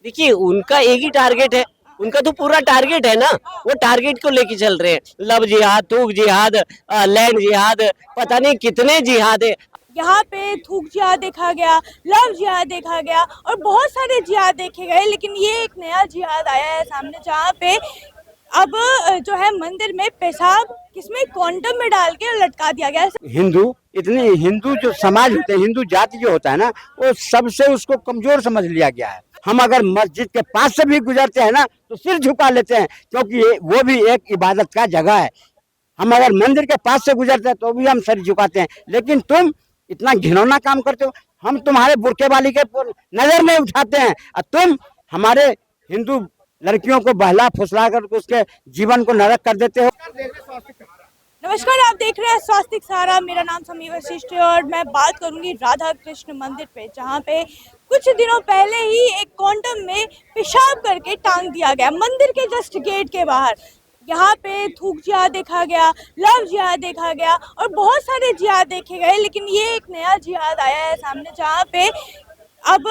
देखिए उनका एक ही टारगेट है, उनका तो पूरा टारगेट है ना, वो टारगेट को लेके चल रहे हैं। लव जिहाद, थूक जिहाद, लैंड जिहाद, पता नहीं कितने जिहाद है। यहाँ पे थूक जिहाद देखा गया, लव जिहाद देखा गया और बहुत सारे जिहाद देखे गए, लेकिन ये एक नया जिहाद आया है सामने, जहाँ पे अब जो है मंदिर में पेशाब किसमें कॉन्डम में डाल के लटका दिया गया है। हिंदू जो समाज होते हैं, हिंदू जाति जो होता है ना, वो सबसे उसको कमजोर समझ लिया गया है। हम अगर मस्जिद के पास से भी गुजरते हैं ना तो सिर झुका लेते हैं, क्योंकि वो भी एक इबादत का जगह है। हम अगर मंदिर के पास से गुजरते हैं तो भी हम सिर झुकाते हैं, लेकिन तुम इतना घिनौना काम करते हो। हम तुम्हारे बुरके वाली के नजर में उठाते हैं और तुम हमारे हिंदू लड़कियों को बहला फुसला कर उसके जीवन को नरक कर देते हो। नमस्कार, आप देख रहे हैं स्वास्तिक सहारा। मेरा नाम समीर वशिष्ठ है और मैं बात करूंगी राधा कृष्ण मंदिर पे, जहाँ पे कुछ दिनों पहले ही एक कॉन्डम में पेशाब करके टांग दिया गया मंदिर के जस्ट गेट के बाहर। यहाँ पे थूक जिहाद देखा गया, लव जिहाद देखा गया और बहुत सारे जिहाद देखे गए, लेकिन ये एक नया जिहाद आया है सामने, जहाँ पे अब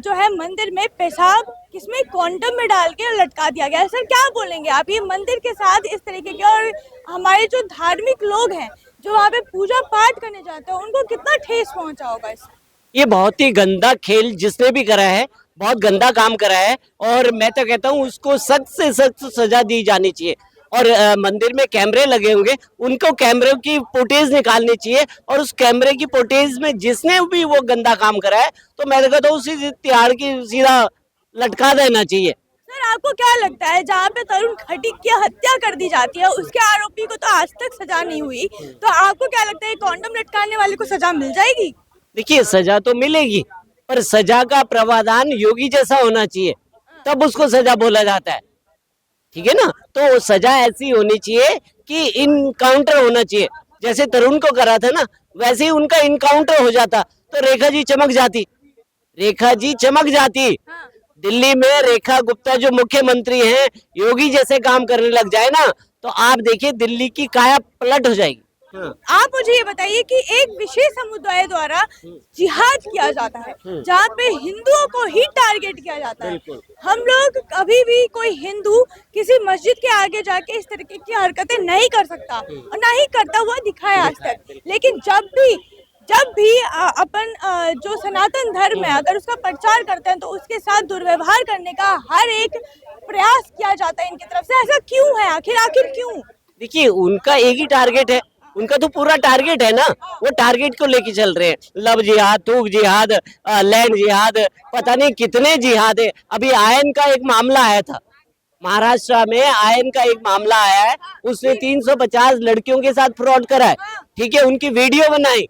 जो है मंदिर में पेशाब किसमें कॉन्डम में डाल के लटका दिया गया है। सर, क्या बोलेंगे आप ये मंदिर के साथ इस तरीके के, और हमारे जो धार्मिक लोग हैं जो वहाँ पे पूजा पाठ करने जाते हैं उनको कितना ठेस पहुंचा होगा इससे? ये बहुत ही गंदा खेल जिसने भी करा है, बहुत गंदा काम करा है, और मैं तो कहता हूँ उसको सख्त से सख्त सजा दी जानी चाहिए। और मंदिर में कैमरे लगे होंगे, उनको कैमरे की फुटेज निकालनी चाहिए, और उस कैमरे की फुटेज में जिसने भी वो गंदा काम करा है तो मैं तो कहता हूँ उसी तिहाड़ की सीधा लटका देना चाहिए। सर, आपको क्या लगता है जहाँ पे तरुण खटीक की हत्या कर दी जाती है उसके आरोपी को तो आज तक सजा नहीं हुई, तो आपको क्या लगता है कॉन्डम लटकाने वाले को सजा मिल जाएगी? देखिए सजा तो मिलेगी, पर सजा का प्रावधान योगी जैसा होना चाहिए, तब उसको सजा बोला जाता है। ठीक है ना, तो सजा ऐसी होनी चाहिए कि इनकाउंटर होना चाहिए। जैसे तरुण को करा था ना, वैसे ही उनका इनकाउंटर हो जाता तो रेखा जी चमक जाती, रेखा जी चमक जाती। दिल्ली में रेखा गुप्ता जो मुख्यमंत्री हैं, योगी जैसे काम करने लग जाए ना, तो आप देखिए दिल्ली की काया पलट हो जाएगी। आप मुझे ये बताइए कि एक विशेष समुदाय द्वारा जिहाद किया जाता है जहाँ पे हिंदुओं को ही टारगेट किया जाता है। हम लोग कभी भी कोई हिंदू किसी मस्जिद के आगे जाके इस तरीके की हरकतें नहीं कर सकता और ना ही करता हुआ दिखा है आज तक, लेकिन जब भी अपन जो सनातन धर्म है अगर उसका प्रचार करते हैं तो उसके साथ दुर्व्यवहार करने का हर एक प्रयास किया जाता है इनकी तरफ से। ऐसा क्यों है, आखिर क्यों? देखिए उनका एक ही टारगेट है, उनका तो पूरा टारगेट है ना, वो टारगेट को लेके चल रहे हैं। लव जिहाद, थूक जिहाद, लैंड जिहाद, पता नहीं कितने जिहाद है। अभी आयन का एक मामला आया था, महाराष्ट्र में आयन का एक मामला आया है, उसने 350 लड़कियों के साथ फ्रॉड करा है। ठीक है, उनकी वीडियो बनाई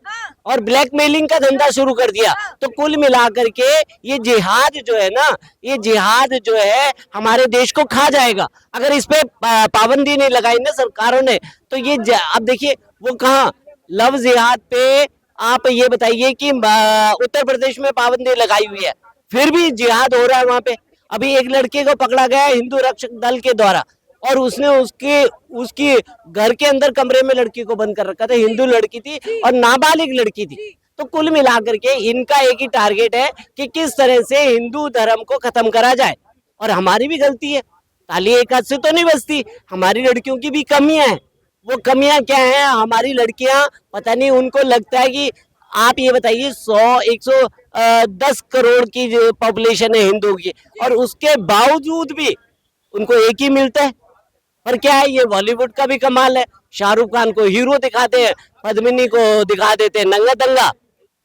और ब्लैकमेलिंग का धंधा शुरू कर दिया। तो कुल मिलाकर के ये जिहाद जो है ना, ये जिहाद जो है हमारे देश को खा जाएगा अगर इस पे पाबंदी नहीं लगाई ना सरकारों ने। तो ये अब देखिए वो कहाँ लव जिहाद पे, आप ये बताइए कि उत्तर प्रदेश में पाबंदी लगाई हुई है, फिर भी जिहाद हो रहा है वहां पे। अभी एक लड़के को पकड़ा गया हिंदू रक्षक दल के द्वारा, और उसने उसकी घर के अंदर कमरे में लड़की को बंद कर रखा था। हिंदू लड़की थी और नाबालिग लड़की थी। तो कुल मिलाकर के इनका एक ही टारगेट है कि किस तरह से हिंदू धर्म को खत्म करा जाए। और हमारी भी गलती है, ताली एक हाथ से तो नहीं बजती, हमारी लड़कियों की भी कमियां हैं। वो कमियां क्या है, हमारी लड़कियां पता नहीं, उनको लगता है कि आप ये बताइए 110 करोड़ की जो पॉपुलेशन है हिंदू की, और उसके बावजूद भी उनको एक ही मिलता है। पर क्या है, ये बॉलीवुड का भी कमाल है, शाहरुख खान को हीरो दिखाते हैं, पद्मिनी को दिखा देते हैं नंगा दंगा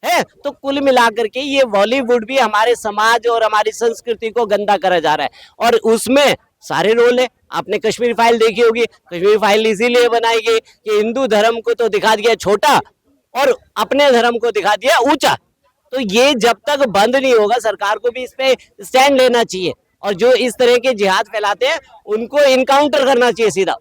है। तो कुल मिलाकर के ये बॉलीवुड भी हमारे समाज और हमारी संस्कृति को गंदा करा जा रहा है, और उसमें सारे रोल है। आपने कश्मीर फाइल देखी होगी, कश्मीर फाइल इसीलिए बनाई गई कि हिंदू धर्म को तो दिखा दिया छोटा और अपने धर्म को दिखा दिया ऊंचा। तो ये जब तक बंद नहीं होगा, सरकार को भी इस पे स्टैंड लेना चाहिए, और जो इस तरह के जिहाद फैलाते हैं उनको इनकाउंटर करना चाहिए सीधा।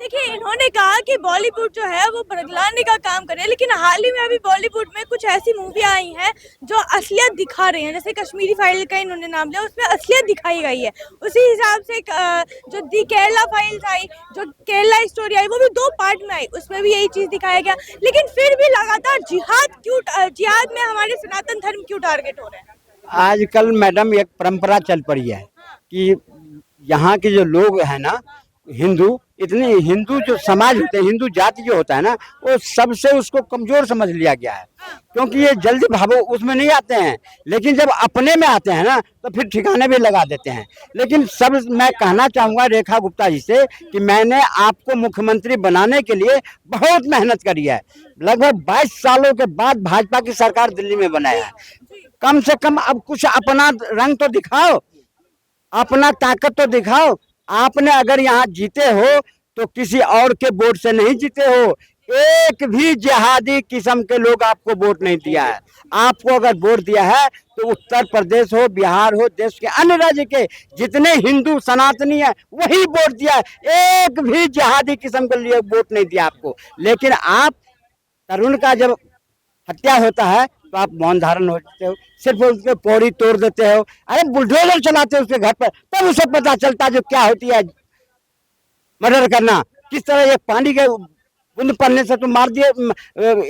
देखिए, इन्होंने कहा कि बॉलीवुड जो है वो बदलाने का काम करे, लेकिन हाल ही में अभी बॉलीवुड में कुछ ऐसी मूवी आई हैं जो असलियत दिखा रही हैं। जैसे कश्मीरी फाइल का इन्होंने नाम लिया, उसमें असलियत दिखाई गई है। उसी हिसाब से जो दी केरला फाइल्स आई, जो केरला स्टोरी आई, वो भी 2 पार्ट में आई, उसमें भी यही चीज दिखाया गया। लेकिन फिर भी लगातार जिहाद में हमारे सनातन धर्म क्यों टारगेट हो रहे हैं? आजकल मैडम एक परंपरा चल पड़ी है कि यहाँ के जो लोग हैं ना हिंदू, इतने हिंदू जो समाज होते हैं, हिंदू जाति जो होता है ना, वो सबसे उसको कमजोर समझ लिया गया है, क्योंकि ये जल्दी भावो उसमें नहीं आते हैं, लेकिन जब अपने में आते हैं ना तो फिर ठिकाने भी लगा देते हैं। लेकिन सब मैं कहना चाहूँगा रेखा गुप्ता जी से कि मैंने आपको मुख्यमंत्री बनाने के लिए बहुत मेहनत करी है। लगभग 22 सालों के बाद भाजपा की सरकार दिल्ली में बनाया है। कम से कम अब कुछ अपना रंग तो दिखाओ, अपना ताकत तो दिखाओ। आपने अगर यहाँ जीते हो तो किसी और के वोट से नहीं जीते हो। एक भी जिहादी किस्म के लोग आपको वोट नहीं दिया है। आपको अगर वोट दिया है तो उत्तर प्रदेश हो, बिहार हो, देश के अन्य राज्य के जितने हिंदू सनातनी है वही वोट दिया है। एक भी जिहादी किस्म के लिए वोट नहीं दिया आपको। लेकिन आप तरुण का जब हत्या होता है तो आप मौन धारण होते हो, सिर्फ उसके पौड़ी तोड़ देते हो। अरे बुलडोजर चलाते हो उसके घर पर, तब उसे पता चलता जो क्या होती है मर्डर करना। किस तरह एक पानी के बूंद पड़ने से तुम मार दिए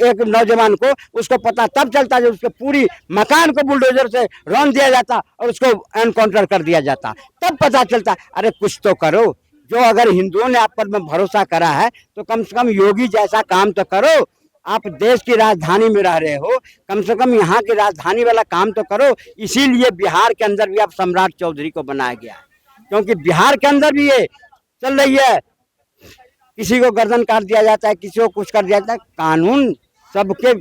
एक नौजवान को, उसको पता तब चलता जब उसके पूरी मकान को बुलडोजर से रौंद दिया जाता और उसको एनकाउंटर कर दिया जाता, तब पता चलता। अरे कुछ तो करो। जो अगर हिंदुओं ने आप पर में भरोसा करा है तो कम से कम योगी जैसा काम तो करो। आप देश की राजधानी में रह रहे हो, कम से कम यहाँ की राजधानी वाला काम तो करो। इसीलिए बिहार के अंदर भी अब सम्राट चौधरी को बनाया गया, क्योंकि बिहार के अंदर भी ये चल रही है, किसी को गर्दन काट दिया जाता है, किसी को कुछ कर दिया जाता है। कानून सबके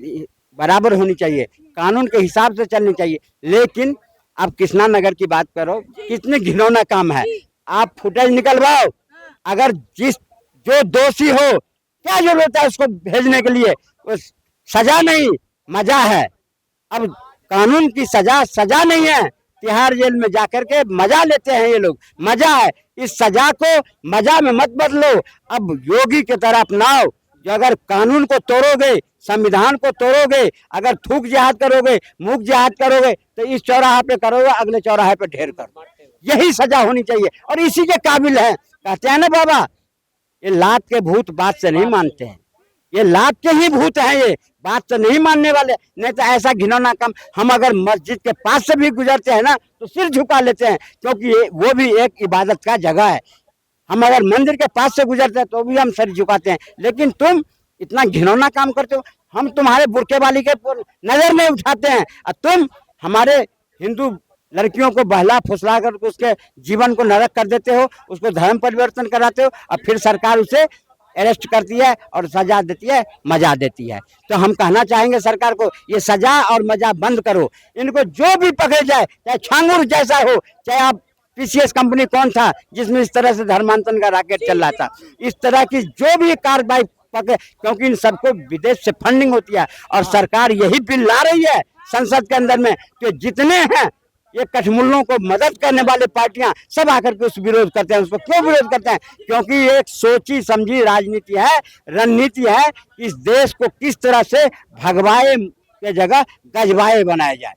बराबर होनी चाहिए, कानून के हिसाब से चलनी चाहिए। लेकिन आप कृष्णा नगर की बात करो, कितने घिनौना काम है। आप फुटेज निकलवाओ, अगर जो दोषी हो क्या जरूरत है उसको भेजने के लिए। सजा नहीं मजा है। अब कानून की सजा नहीं है। तिहाड़ जेल में जाकर के मजा लेते हैं ये लोग, मजा है। इस सजा को मजा में मत बदलो, अब योगी की तरह अपनाओ। जो अगर कानून को तोड़ोगे, संविधान को तोड़ोगे, अगर थूक जिहाद करोगे, मुख जिहाद करोगे, तो इस चौराहे पे करोगे, अगले चौराहे पे ढेर करो। यही सजा होनी चाहिए और इसी के काबिल है। कहते हैं ना बाबा, ये लात के भूत बात से नहीं मानते हैं, ये लात के ही भूत हैं, ये बात से नहीं मानने वाले। नहीं तो ऐसा घिनौना काम, हम अगर मस्जिद के पास से भी गुजरते हैं ना तो सिर झुका लेते हैं, क्योंकि वो भी एक इबादत का जगह है। हम अगर मंदिर के पास से गुजरते हैं तो भी हम सिर झुकाते हैं। लेकिन तुम इतना घिनौना काम करते हो। हम तुम्हारे बुरके वाली के नजर नहीं उठाते हैं और तुम हमारे हिंदू लड़कियों को बहला फुसला कर उसके जीवन को नरक कर देते हो, उसको धर्म परिवर्तन कराते हो और फिर सरकार उसे अरेस्ट करती है और सजा देती है, मजा देती है। तो हम कहना चाहेंगे सरकार को, ये सजा और मजा बंद करो। इनको जो भी पकड़े जाए, चाहे छांगुर जैसा हो, चाहे आप टीसीएस कंपनी कौन था जिसमें इस तरह से धर्मांतरण का रैकेट चल रहा था, इस तरह की जो भी कार्रवाई पकड़े, क्योंकि इन सबको विदेश से फंडिंग होती है। और सरकार यही बिल ला रही है संसद के अंदर में कि जितने हैं ये कठमुल्लों को मदद करने वाले पार्टियां सब आकर के उस विरोध करते हैं। उसको क्यों विरोध करते हैं? क्योंकि एक सोची समझी राजनीति है, रणनीति है। इस देश को किस तरह से भगवाए के जगह गजवाए बनाया जाए,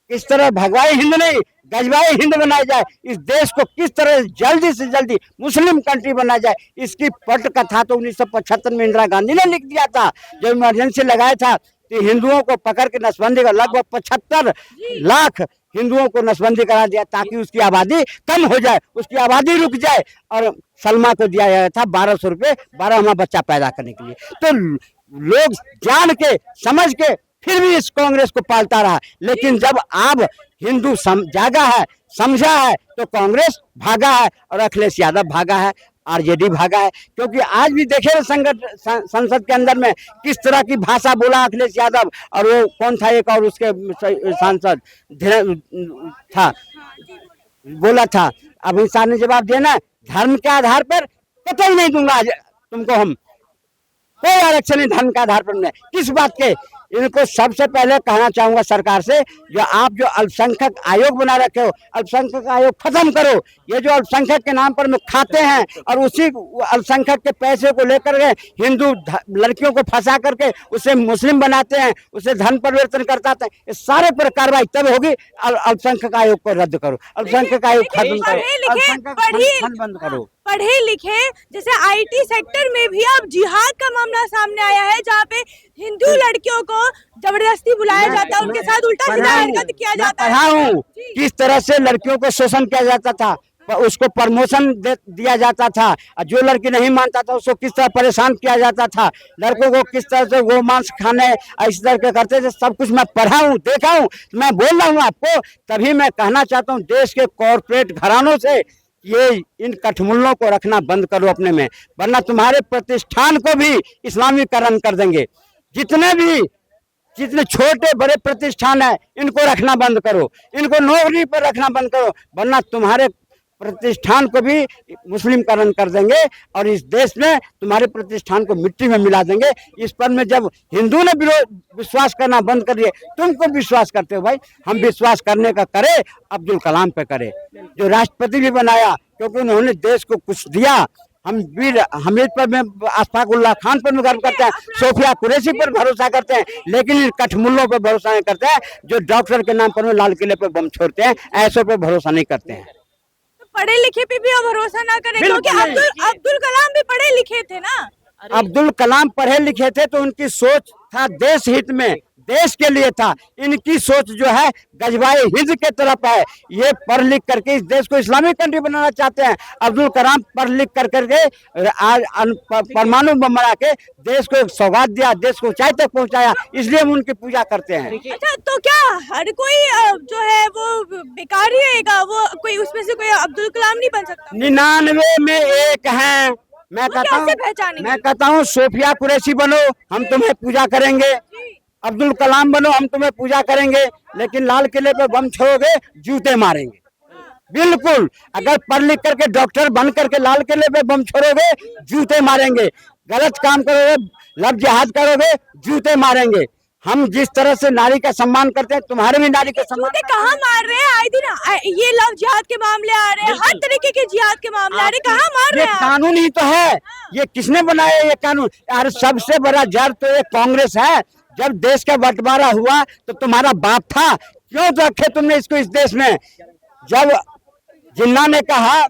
किस तरह भगवाए हिंद नहीं गजवाए हिंद बनाया जाए। इस देश को किस तरह जल्दी से जल्दी मुस्लिम कंट्री बनाया जाए, इसकी पटकथा तो 1975 में इंदिरा गांधी ने लिख दिया था। जब इमरजेंसी लगाया था कि हिंदुओं को पकड़ के नसबंदी का, लगभग 75 लाख हिंदुओं को नसबंदी करा दिया ताकि उसकी आबादी कम हो जाए, उसकी आबादी रुक जाए। और सलमा को दिया गया था 1200 रुपये 12वां बच्चा पैदा करने के लिए। तो लोग जान के समझ के फिर भी इस कांग्रेस को पालता रहा। लेकिन जब आप हिंदू जागा है, समझा है, तो कांग्रेस भागा है और अखिलेश यादव भागा है, आरजेडी भागा है। क्योंकि आज भी देखे संसद के अंदर में किस तरह की भाषा बोला अखिलेश यादव, और वो कौन था एक और उसके सांसद था, बोला था अमित शाह ने जवाब दिया ना, धर्म के आधार पर कतई नहीं दूंगा तुमको, हम कोई आरक्षण नहीं धर्म के आधार पर नहीं। किस बात के? इनको सबसे पहले कहना चाहूंगा सरकार से, जो आप जो अल्पसंख्यक आयोग बना रखे हो, अल्पसंख्यक आयोग खत्म करो। ये जो अल्पसंख्यक के नाम पर में खाते हैं और उसी अल्पसंख्यक के पैसे को लेकर के हिंदू लड़कियों को फंसा करके उसे मुस्लिम बनाते हैं, उसे धर्म परिवर्तन करते हैं। ये सारे पर कार्रवाई तब होगी। अल्पसंख्यक आयोग को रद्द करो, अल्पसंख्यक आयोग खत्म करो, अल्पसंख्यक बंद करो। पढ़े लिखे, जैसे आईटी सेक्टर में भी अब जिहाद का मामला सामने आया है, जहाँ पे हिंदू लड़कियों को जबरदस्ती बुलाया जाता है, उनके साथ उल्टा सीधा हरकत किया जाता है। पढ़ा हूँ किस तरह से लड़कियों को शोषण किया जाता था, उसको प्रमोशन दिया जाता था, और जो लड़की नहीं मानता था उसको किस तरह परेशान किया जाता था, लड़कों को किस तरह से वो मांस खाने इस तरह के करते थे, सब कुछ मैं पढ़ा हूँ, देखा हूँ, मैं बोल रहा हूँ आपको। तभी मैं कहना चाहता हूँ देश के कॉरपोरेट घरानों से ये इन कठमुल्लों को रखना बंद करो अपने में, वरना तुम्हारे प्रतिष्ठान को भी इस्लामीकरण कर देंगे। जितने छोटे बड़े प्रतिष्ठान है इनको रखना बंद करो, इनको नौकरी पर रखना बंद करो, वरना तुम्हारे प्रतिष्ठान को भी मुस्लिमकरण कर देंगे और इस देश में तुम्हारे प्रतिष्ठान को मिट्टी में मिला देंगे। इस पर में जब हिंदू ने विश्वास करना बंद कर दिए, तुम को विश्वास करते हो भाई? हम विश्वास करने का करे अब्दुल कलाम पे करे, जो राष्ट्रपति भी बनाया, क्योंकि उन्होंने देश को कुछ दिया। हम वीर हमीद पर में, अशफाक उल्लाह खान पर भी गर्व करते हैं, सोफिया कुरैशी पर भरोसा करते हैं, लेकिन इन कठमुल्लों पर भरोसा नहीं करते हैं जो डॉक्टर के नाम पर में लाल किले पर बम छोड़ते हैं, ऐसों पर भरोसा नहीं करते हैं। पढ़े लिखे पे भी भरोसा ना करें, क्योंकि अब्दुल कलाम भी पढ़े लिखे थे ना। अब्दुल कलाम पढ़े लिखे थे तो उनकी सोच था देश हित में, देश के लिए था। इनकी सोच जो है गजबाए हिंद के तरफ है। ये पढ़ लिख करके इस देश को इस्लामिक कंट्री बनाना चाहते हैं। अब्दुल कलाम पढ़ लिख करके आज परमाणु बम बना के देश को एक सौगात दिया, देश को ऊंचाई तक पहुंचाया, इसलिए हम उनकी पूजा करते हैं। अच्छा, तो क्या हर कोई जो है वो बेकार ही रहेगा? वो कोई उसमें से कोई अब्दुल कलाम नहीं बन सकता? 99 में एक है। मैं कहता हूँ सोफिया कुरैशी बनो, हम तुम्हें पूजा करेंगे। अब्दुल कलाम बनो, हम तुम्हें पूजा करेंगे। लेकिन लाल किले पे बम छोड़ोगे, जूते मारेंगे। बिल्कुल, अगर पढ़ लिख करके डॉक्टर बन करके लाल किले पे बम छोड़ोगे, जूते मारेंगे। गलत काम करोगे, लव जिहाद करोगे, जूते मारेंगे। हम जिस तरह से नारी का सम्मान करते हैं, तुम्हारे भी नारी का सम्मान। कहाँ मार रहे हैं? आए दिन ये लव जिहाद के मामले आ रहे हैं, हर तरीके के जिहाद के मामले आ रहे हैं, कहाँ मार रहे हैं? ये कानून ही तो है। ये किसने बनाया ये कानून? यार सबसे बड़ा जड़ तो ये कांग्रेस है। जब देश का बंटवारा हुआ तो तुम्हारा बाप था, क्यों रखे तुमने इसको इस देश में? जब जिन्ना ने कहा,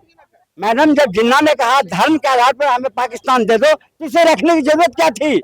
मैडम, जब जिन्ना ने कहा धर्म के आधार पर हमें पाकिस्तान दे दो, इसे रखने की जरूरत क्या थी?